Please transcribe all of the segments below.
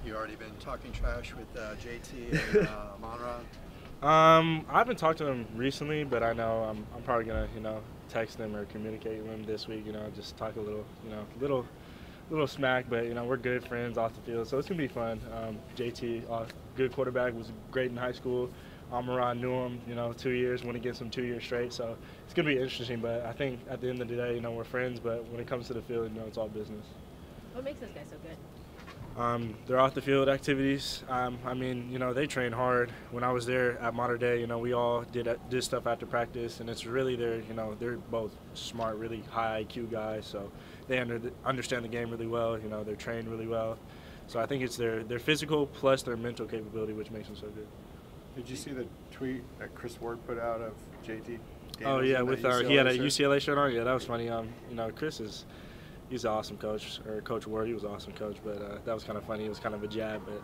You already been talking trash with JT and Monrod? I haven't talked to him recently, but I know I'm probably gonna text him or communicate with him this week. Just talk a little little smack, but we're good friends off the field, so it's gonna be fun. JT, good quarterback, was great in high school. Amaran knew him, 2 years, went against him 2 years straight, so it's gonna be interesting. But I think at the end of the day, we're friends, but when it comes to the field, it's all business. What makes those guys so good? Their off the field activities. They train hard. When I was there at Mater Dei, we all did stuff after practice, and it's really they're both smart, really high IQ guys, so they understand the game really well. They're trained really well. So I think it's their physical plus their mental capability which makes them so good. Did you see the tweet that Chris Ward put out of JT? Oh yeah, with he had a shirt? UCLA shirt on. Yeah, that was funny. Chris is. He's an awesome coach, or Coach Ward. He was an awesome coach, but that was kind of funny. It was kind of a jab, but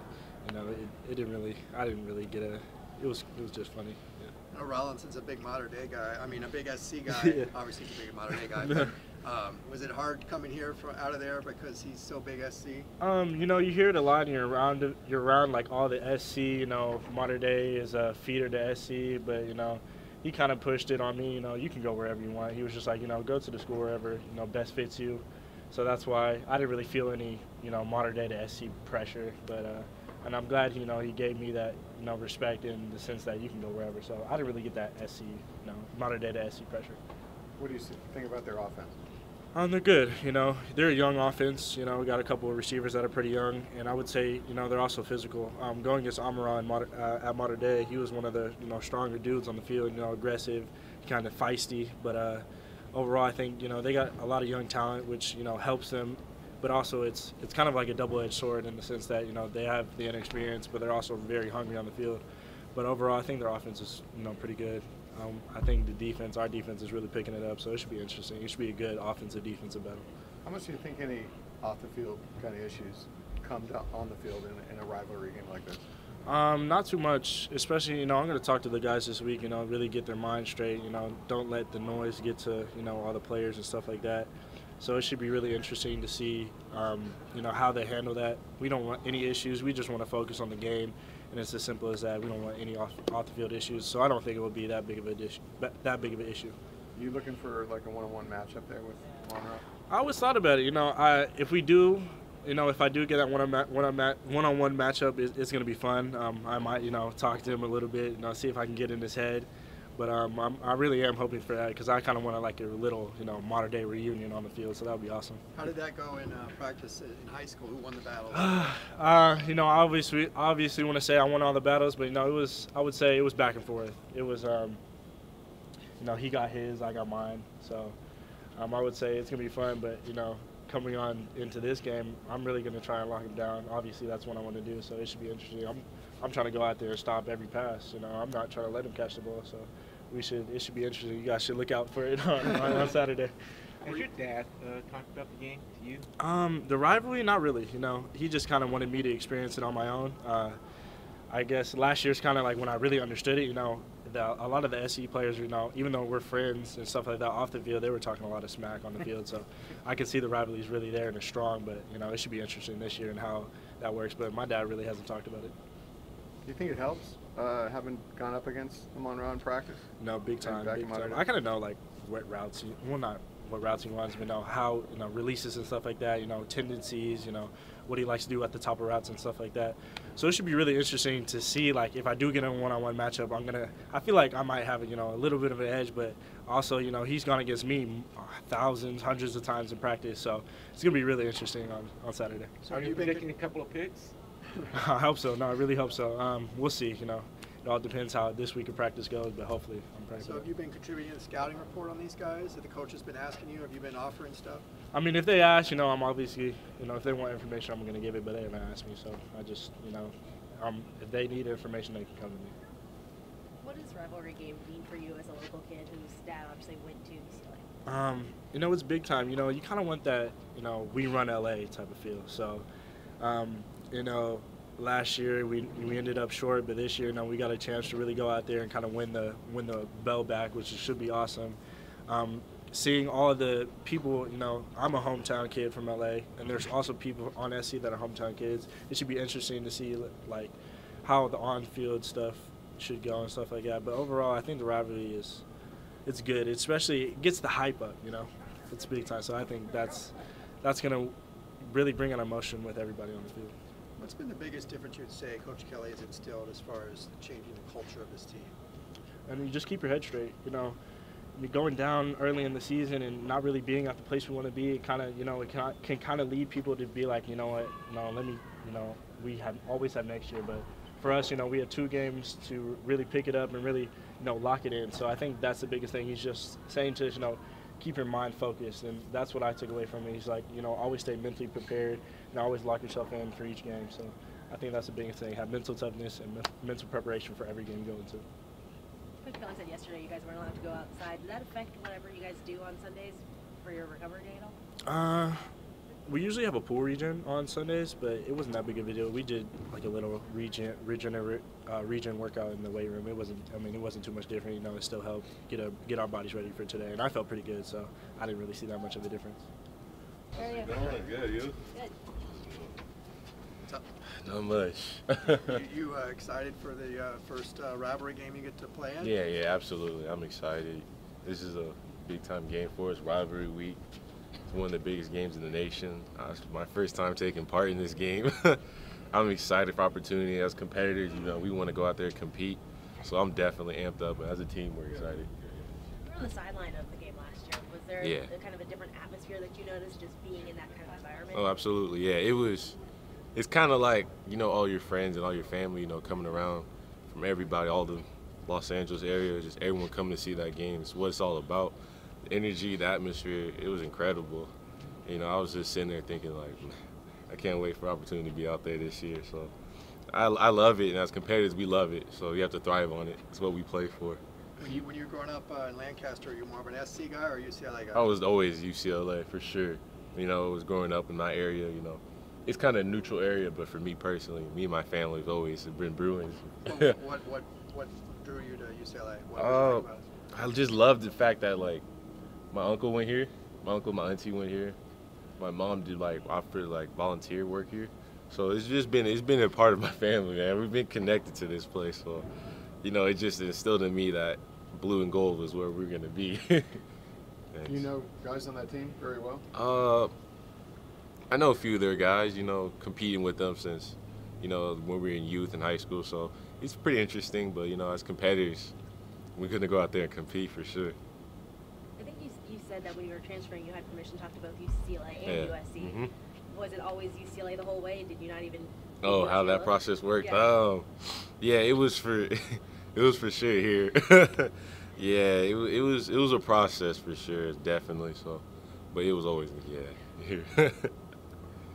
it didn't really. I didn't really get a. It was just funny. Yeah. Rollinson's a big Mater Dei guy. I mean, a big SC guy. Yeah. Obviously, he's a big Mater Dei guy. But, was it hard coming here from out of there because he's so big SC? You hear it a lot, and you're around like all the SC. Mater Dei is a feeder to SC, but he kind of pushed it on me. You can go wherever you want. He was just like, go to the school wherever best fits you. So that's why I didn't really feel any, Mater Dei to SC pressure. But and I'm glad, he gave me that, respect in the sense that you can go wherever. So I didn't really get that SC, Mater Dei to SC pressure. What do you think about their offense? They're good. They're a young offense. We got a couple of receivers that are pretty young, and I would say, they're also physical. Going against Amaran at Mater Dei, he was one of the, stronger dudes on the field. Aggressive, kind of feisty, but. Overall, I think they got a lot of young talent, which helps them, but also it's kind of like a double-edged sword in the sense that they have the inexperience, but they're also very hungry on the field. But overall, I think their offense is pretty good. I think our defense is really picking it up, so it should be interesting. It should be a good offensive-defensive battle. How much do you think any off-the-field kind of issues come on the field in a rivalry game like this? Not too much, especially, I'm going to talk to the guys this week, really get their mind straight, don't let the noise get to, all the players and stuff like that. So it should be really interesting to see, how they handle that. We don't want any issues. We just want to focus on the game, and it's as simple as that. We don't want any off-the-field issues, so I don't think it will be that big of an issue. You looking for like a one-on-one matchup there with Monroe? I always thought about it, if we do, if I do get that one-on-one matchup, it's going to be fun. I might, talk to him a little bit, see if I can get in his head. But I really am hoping for that because I kind of want like a little, Mater Dei reunion on the field, so that would be awesome. How did that go in practice in high school? Who won the battle? I obviously want to say I won all the battles, but I would say it was back and forth. It was, he got his, I got mine. So I would say it's going to be fun, but, coming on into this game, I'm really going to try and lock him down. Obviously, that's what I want to do, so it should be interesting. I'm trying to go out there and stop every pass. I'm not trying to let him catch the ball, so it should be interesting. You guys should look out for it on Saturday. Has your dad talked about the game to you? The rivalry, not really. He just kind of wanted me to experience it on my own. I guess last year's kind of like when I really understood it. A lot of the SE players, even though we're friends and stuff like that off the field, they were talking a lot of smack on the field. So I can see the rivalry is really there and it's strong. But it should be interesting this year and how that works. But my dad really hasn't talked about it. Do you think it helps having gone up against the Monroe in practice? No, big time. Big time. I kind of know like what routes, not what routes he wants, but how releases and stuff like that. Tendencies. What he likes to do at the top of routes and stuff like that. So it should be really interesting to see, like, if I do get in a one-on-one matchup, I feel like I might have, a little bit of an edge, but also, he's gone against me thousands, hundreds of times in practice. So it's going to be really interesting on Saturday. So are you predicting a couple of picks? I hope so. No, I really hope so. We'll see, It all depends how this week of practice goes, but hopefully I'm praying. So have you been contributing to the scouting report on these guys? Have the coaches been asking you? Have you been offering stuff? If they ask, I'm obviously, if they want information, I'm going to give it, but they haven't asked me. So I just, if they need information, they can come to me. What does rivalry game mean for you as a local kid whose dad obviously went to UCLA? It's big time. You kind of want that, we run LA type of feel. So, last year we ended up short, but this year, we got a chance to really go out there and kind of win the bell back, which should be awesome. seeing all of the people, I'm a hometown kid from LA, and there's also people on SC that are hometown kids. It should be interesting to see like how the on-field stuff should go and stuff like that. But overall, I think the rivalry it's good. Especially it gets the hype up. It's big time. So I think that's gonna really bring an emotion with everybody on the field. What's been the biggest difference you'd say Coach Kelly has instilled as far as changing the culture of this team? I mean, just keep your head straight. Going down early in the season and not really being at the place we want to be, it kind of, it can kind of lead people to be like, you know what, no, let me, we always have next year. But for us, we had 2 games to really pick it up and really, lock it in. So I think that's the biggest thing. He's just saying to us, keep your mind focused, and that's what I took away from it. He's like, always stay mentally prepared and always lock yourself in for each game. So I think that's the biggest thing. Have mental toughness and mental preparation for every game you go into. Coach Kelly said yesterday you guys weren't allowed to go outside. Did that affect whatever you guys do on Sundays for your recovery day at all? We usually have a pool region on Sundays, but it wasn't that big of a deal. We did like a little region workout in the weight room. It wasn't too much different. It still helped get our bodies ready for today, and I felt pretty good, so I didn't really see that much of a difference. How's it going? Good, you? Good. Not much. you excited for the first rivalry game you get to play in? Yeah, absolutely. I'm excited. This is a big-time game for us, rivalry week. It's one of the biggest games in the nation. It's my first time taking part in this game. I'm excited for opportunity. As competitors, we want to go out there and compete. So I'm definitely amped up. And as a team, we're excited. You were on the sideline of the game last year. Was there a kind of a different atmosphere that you noticed just being in that kind of environment? Oh, absolutely. Yeah, it's kind of like, all your friends and all your family, coming around from everybody, all the Los Angeles area, just everyone coming to see that game. It's what it's all about. The energy, the atmosphere, it was incredible. I was just sitting there thinking, like, I can't wait for opportunity to be out there this year. So I love it, and as competitors, we love it. So you have to thrive on it. It's what we play for. When you were growing up in Lancaster, are you more of an SC guy or a UCLA guy? I was always UCLA, for sure. It was growing up in my area, It's kind of a neutral area, but for me personally, me and my family have always been Bruins. What drew you to UCLA? What was it about it? I just love the fact that, like, my uncle went here, my auntie went here, my mom did offered volunteer work here, so it's been a part of my family, man. We've been connected to this place, so it just instilled in me that blue and gold was where we're gonna be. You know guys on that team very well? I know a few of their guys, competing with them since, when we were in youth and high school. So it's pretty interesting, but, as competitors, we're going to go out there and compete for sure. I think you said that when you were transferring, you had permission to talk to both UCLA and USC. Mm-hmm. Was it always UCLA the whole way? Did you not even? Oh, how that process worked? Yeah. Yeah, it was for sure here. Yeah, it was a process for sure, definitely. So, but it was always here.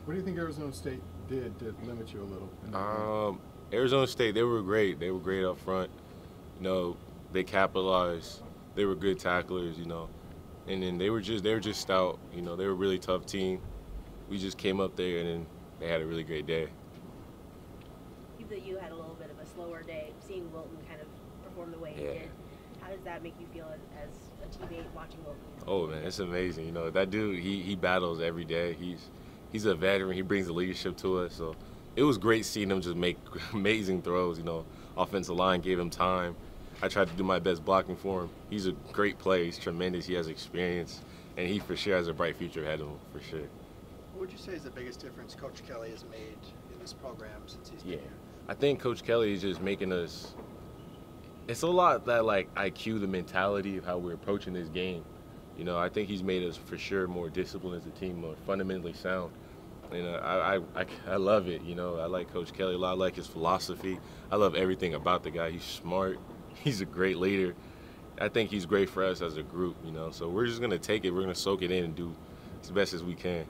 What do you think Arizona State did to limit you a little? Arizona State, they were great. They were great up front. They capitalized. They were good tacklers. And then they were just stout. They were a really tough team. We just came up there, and then they had a really great day. Even though you had a little bit of a slower day, seeing Wilton kind of perform the way he did, how does that make you feel as a teammate watching Wilton? Oh man, it's amazing. That dude, he battles every day. He's a veteran. He brings the leadership to us. So it was great seeing him just make amazing throws. Offensive line gave him time. I tried to do my best blocking for him. He's a great player. He's tremendous. He has experience, and he for sure has a bright future ahead of him, for sure. What would you say is the biggest difference Coach Kelly has made in this program since he's been here? I think Coach Kelly is just making us – it's a lot that, IQ, the mentality of how we're approaching this game. I think he's made us, for sure, more disciplined as a team, more fundamentally sound. I love it, I like Coach Kelly a lot. I like his philosophy. I love everything about the guy. He's smart. He's a great leader. I think he's great for us as a group, So we're just going to take it. We're going to soak it in and do as best as we can.